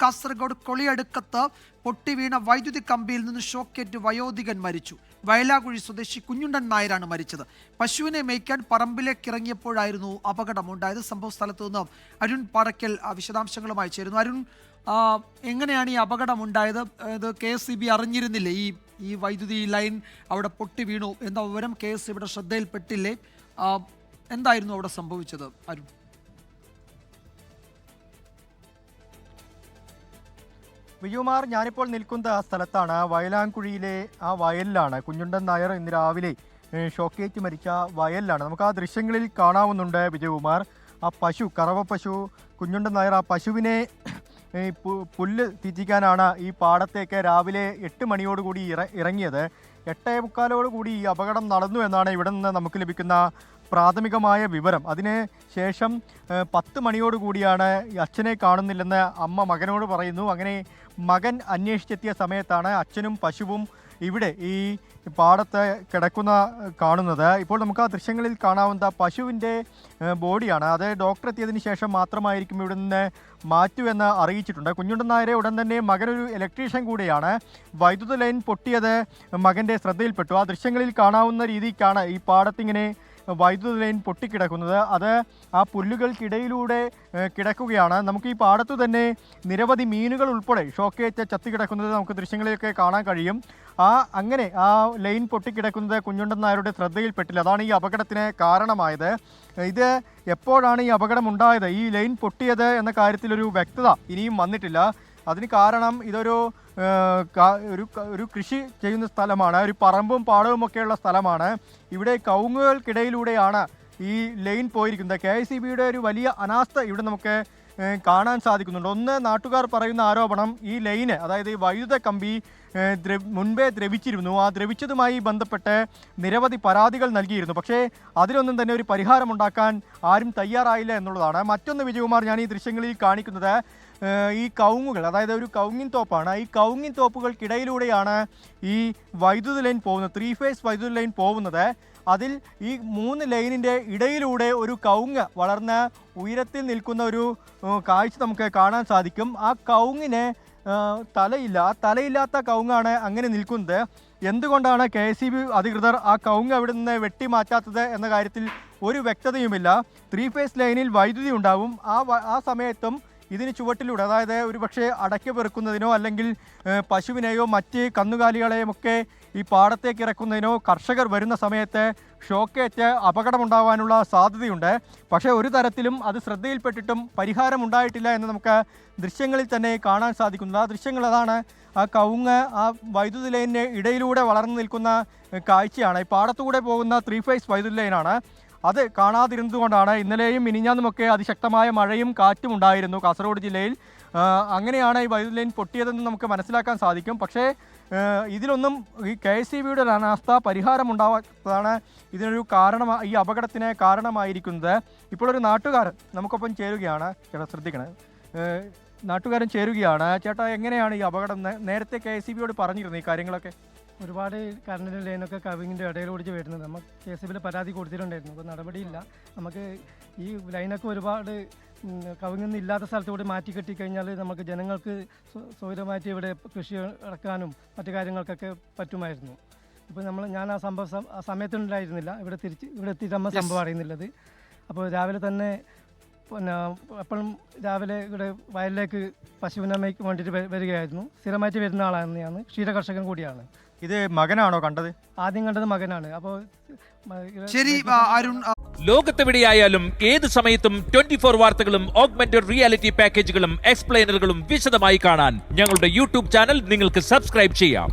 കാസർഗോഡ് കൊളിയടുക്കത്ത് പൊട്ടിവീണ വൈദ്യുതി കമ്പിയിൽ നിന്ന് ഷോക്കേറ്റ് വയോധികൻ മരിച്ചു. വയലാകുഴി സ്വദേശി കുഞ്ഞുണ്ടൻ നായരാണ് മരിച്ചത്. പശുവിനെ മേയ്ക്കാൻ പറമ്പിലേക്ക് ഇറങ്ങിയപ്പോഴായിരുന്നു അപകടമുണ്ടായത്. സംഭവ സ്ഥലത്ത് നിന്ന് അരുൺ പാറയ്ക്കൽ വിശദാംശങ്ങളുമായി ചേരുന്നു. അരുൺ, എങ്ങനെയാണ് ഈ അപകടമുണ്ടായത്? ഇത് KSEB അറിഞ്ഞിരുന്നില്ലേ ഈ വൈദ്യുതി ലൈൻ അവിടെ പൊട്ടി വീണു എന്ന വിവരം KSEBിയുടെ ശ്രദ്ധയിൽപ്പെട്ടില്ലേ? എന്തായിരുന്നു അവിടെ സംഭവിച്ചത് അരുൺ? വിജയകുമാർ, ഞാനിപ്പോൾ നിൽക്കുന്ന സ്ഥലത്താണ്. വയലാങ്കുഴിയിലെ ആ വയലിലാണ്. കുഞ്ഞുണ്ടൻ നായർ ഇന്ന് രാവിലെ ഷോക്കേറ്റ് മരിച്ച വയലിലാണ്. നമുക്ക് ആ ദൃശ്യങ്ങളിൽ കാണാവുന്നുണ്ട് വിജയകുമാർ. ആ പശു, കറവ പശു കുഞ്ഞുണ്ടൻ നായർ, ആ പശുവിനെ പുല്ല് തീറ്റിക്കാനാണ് ഈ പാടത്തേക്ക് രാവിലെ 8 മണിയോടുകൂടി ഇറങ്ങിയത്. 8:45 ഈ അപകടം നടന്നു എന്നാണ് ഇവിടെ നിന്ന് നമുക്ക് ലഭിക്കുന്ന പ്രാഥമികമായ വിവരം. അതിന് ശേഷം 10 മണിയോടുകൂടിയാണ് അച്ഛനെ കാണുന്നില്ലെന്ന് അമ്മ മകനോട് പറയുന്നു. അങ്ങനെ മകൻ അന്വേഷിച്ചെത്തിയ സമയത്താണ് അച്ഛനും പശുവും ഇവിടെ ഈ പാടത്ത് കിടക്കുന്ന കാണുന്നത്. ഇപ്പോൾ നമുക്ക് ആ ദൃശ്യങ്ങളിൽ കാണാവുന്ന പശുവിൻ്റെ ബോഡിയാണ്. അത് ഡോക്ടർ എത്തിയതിന് ശേഷം മാത്രമായിരിക്കും ഇവിടെ നിന്ന് മാറ്റുമെന്ന് അറിയിച്ചിട്ടുണ്ട്. കുഞ്ഞുണ്ടൻ നായരെ ഉടൻ തന്നെ മകനൊരു ഇലക്ട്രീഷ്യൻ കൂടിയാണ്. വൈദ്യുത ലൈൻ പൊട്ടിയത് മകൻ്റെ ശ്രദ്ധയിൽപ്പെട്ടു. ആ ദൃശ്യങ്ങളിൽ കാണാവുന്ന രീതിക്കാണ് ഈ പാടത്തിങ്ങനെ വൈദ്യുത ലൈൻ പൊട്ടിക്കിടക്കുന്നത്. അത് ആ പുല്ലുകൾക്കിടയിലൂടെ കിടക്കുകയാണ്. നമുക്ക് ഈ പാടത്തു തന്നെ നിരവധി മീനുകൾ ഉൾപ്പെടെ ഷോക്കേറ്റ് ചത്തുകിടക്കുന്നത് നമുക്ക് ദൃശ്യങ്ങളിലൊക്കെ കാണാൻ കഴിയും. അങ്ങനെ ആ ലൈൻ പൊട്ടിക്കിടക്കുന്നത് കുഞ്ഞുണ്ടൻ നായരുടെ ശ്രദ്ധയിൽപ്പെട്ടില്ല. അതാണ് ഈ അപകടത്തിന് കാരണമായത്. ഇത് എപ്പോഴാണ് ഈ അപകടം ഉണ്ടായത്, ഈ ലൈൻ പൊട്ടിയത് എന്ന കാര്യത്തിലൊരു വ്യക്തത ഇനിയും വന്നിട്ടില്ല. അതിന് കാരണം ഇതൊരു ഒരു കൃഷി ചെയ്യുന്ന സ്ഥലമാണ്. ഒരു പറമ്പും പാടവും ഒക്കെയുള്ള സ്ഥലമാണ്. ഇവിടെ കവുങ്ങുകൾക്കിടയിലൂടെയാണ് ഈ ലൈൻ പോയിരിക്കുന്നത്. KSEBിയുടെ ഒരു വലിയ അനാസ്ഥ ഇവിടെ നമുക്ക് കാണാൻ സാധിക്കുന്നുണ്ട്. ഒന്ന്, നാട്ടുകാർ പറയുന്ന ആരോപണം ഈ ലൈന്, അതായത് ഈ വൈദ്യുത കമ്പി മുൻപേ ദ്രവിച്ചിരുന്നു. ആ ദ്രവിച്ചതുമായി ബന്ധപ്പെട്ട് നിരവധി പരാതികൾ നൽകിയിരുന്നു. പക്ഷേ അതിലൊന്നും തന്നെ ഒരു പരിഹാരമുണ്ടാക്കാൻ ആരും തയ്യാറായില്ല എന്നുള്ളതാണ്. മറ്റൊന്ന് വിജയകുമാർ, ഞാൻ ഈ ദൃശ്യങ്ങളിൽ കാണിക്കുന്നത് ഈ കവുങ്ങുകൾ, അതായത് ഒരു കവുങ്ങിൻ തോപ്പാണ്. ഈ കവുങ്ങിൻ തോപ്പുകൾക്കിടയിലൂടെയാണ് ഈ വൈദ്യുത ലൈൻ പോകുന്നത്, 3 ഫേസ് വൈദ്യുത ലൈൻ പോകുന്നത്. അതിൽ ഈ 3 ലൈനിൻ്റെ ഇടയിലൂടെ ഒരു കവുങ്ങ് വളർന്ന് ഉയരത്തിൽ നിൽക്കുന്ന ഒരു കാഴ്ച നമുക്ക് കാണാൻ സാധിക്കും. ആ കവുങ്ങിന് തലയില്ല. ആ തലയില്ലാത്ത കവുങ്ങാണ് അങ്ങനെ നിൽക്കുന്നത്. എന്തുകൊണ്ടാണ് KSEB അധികൃതർ ആ കവുങ്ങ് അവിടെ നിന്ന് വെട്ടിമാറ്റാത്തത് എന്ന കാര്യത്തിൽ ഒരു വ്യക്തതയുമില്ല. 3 ഫേസ് ലൈനിൽ വൈദ്യുതി ഉണ്ടാവും. ആ സമയത്തും ഇതിന് ചുവട്ടിലൂടെ, അതായത് ഒരു പക്ഷേ അടയ്ക്ക പെറുക്കുന്നതിനോ അല്ലെങ്കിൽ പശുവിനെയോ മറ്റ് കന്നുകാലികളെയും ഒക്കെ ഈ പാടത്തേക്ക് ഇറക്കുന്നതിനോ കർഷകർ വരുന്ന സമയത്ത് ഷോക്കേറ്റ് അപകടമുണ്ടാകാനുള്ള സാധ്യതയുണ്ട്. പക്ഷേ ഒരു തരത്തിലും അത് ശ്രദ്ധയിൽപ്പെട്ടിട്ടും പരിഹാരമുണ്ടായിട്ടില്ല എന്ന് നമുക്ക് ദൃശ്യങ്ങളിൽ തന്നെ കാണാൻ സാധിക്കുന്നത്. ആ ദൃശ്യങ്ങൾ അതാണ്. ആ കവുങ്ങ് ആ വൈദ്യുതി ലൈനിന് ഇടയിലൂടെ വളർന്നു നിൽക്കുന്ന കാഴ്ചയാണ്. ഈ പാടത്തുകൂടെ പോകുന്ന 3 ഫേസ് വൈദ്യുതി ലൈനാണ്. അത് കാണാതിരുന്നതുകൊണ്ടാണ് ഇന്നലെയും മിനിഞ്ഞാന്നുമൊക്കെ അതിശക്തമായ മഴയും കാറ്റും ഉണ്ടായിരുന്നു കാസർഗോഡ് ജില്ലയിൽ. അങ്ങനെയാണ് ഈ വൈദ്യുതി ലൈൻ പൊട്ടിയതെന്ന് നമുക്ക് മനസ്സിലാക്കാൻ സാധിക്കും. പക്ഷേ ഇതിലൊന്നും ഈ KSEBിയുടെ ഒരു അനാസ്ഥ പരിഹാരമുണ്ടാവാത്തതാണ് ഇതിനൊരു ഈ അപകടത്തിന് കാരണമായിരിക്കുന്നത്. ഇപ്പോൾ ഒരു നാട്ടുകാരൻ നമുക്കൊപ്പം ചേരുകയാണ്. ചേട്ടാ ശ്രദ്ധിക്കണം, നാട്ടുകാരൻ ചേരുകയാണ്. ചേട്ടാ, എങ്ങനെയാണ് ഈ അപകടം? നേരത്തെ KSEBിയോട് പറഞ്ഞിരുന്നു ഈ കാര്യങ്ങളൊക്കെ? ഒരുപാട് കറണ്ടിൻ്റെ ലൈനൊക്കെ കവിങ്ങിൻ്റെ ഇടയിലൂടെ വരുന്നത്. നമുക്ക് KSEBിൽ പരാതി കൊടുത്തിട്ടുണ്ടായിരുന്നു. അപ്പോൾ നടപടിയില്ല. നമുക്ക് ഈ ലൈനൊക്കെ ഒരുപാട് കവിങ്ങൊന്നും ഇല്ലാത്ത സ്ഥലത്തൂടെ മാറ്റി കെട്ടിക്കഴിഞ്ഞാൽ നമുക്ക് ജനങ്ങൾക്ക് സൗകര്യമായിട്ട് ഇവിടെ കൃഷി ഇറക്കാനും മറ്റു കാര്യങ്ങൾക്കൊക്കെ പറ്റുമായിരുന്നു. ഇപ്പോൾ ഞാൻ ആ സമയത്തുണ്ടായിരുന്നില്ല. ഇവിടെ എത്തിയിട്ട് നമ്മൾ സംഭവം അറിയുന്നില്ലത്. അപ്പോൾ രാവിലെ തന്നെ എപ്പോഴും രാവിലെ ഇവിടെ വയലിലേക്ക് പശുവിനെ വേണ്ടിയിട്ട് വരികയായിരുന്നു. സ്ഥിരമായിട്ട് വരുന്ന ആളാണ് ഞാൻ. ക്ഷീരകർഷകൻ കൂടിയാണ്. ഇത് മകനാണോ കണ്ടത്? ആദ്യം കണ്ടത് മകനാണ്. അപ്പോൾ ശരി അരുൺ, ലോകത്തെവിടെയായാലും ഏത് സമയത്തും 24 വാർത്തകളും ഓഗ്മെന്റഡ് റിയാലിറ്റി പാക്കേജുകളും എക്സ്പ്ലെയിനറുകളും വിശദമായി കാണാൻ ഞങ്ങളുടെ YouTube ചാനൽ നിങ്ങൾക്ക് സബ്സ്ക്രൈബ് ചെയ്യാം.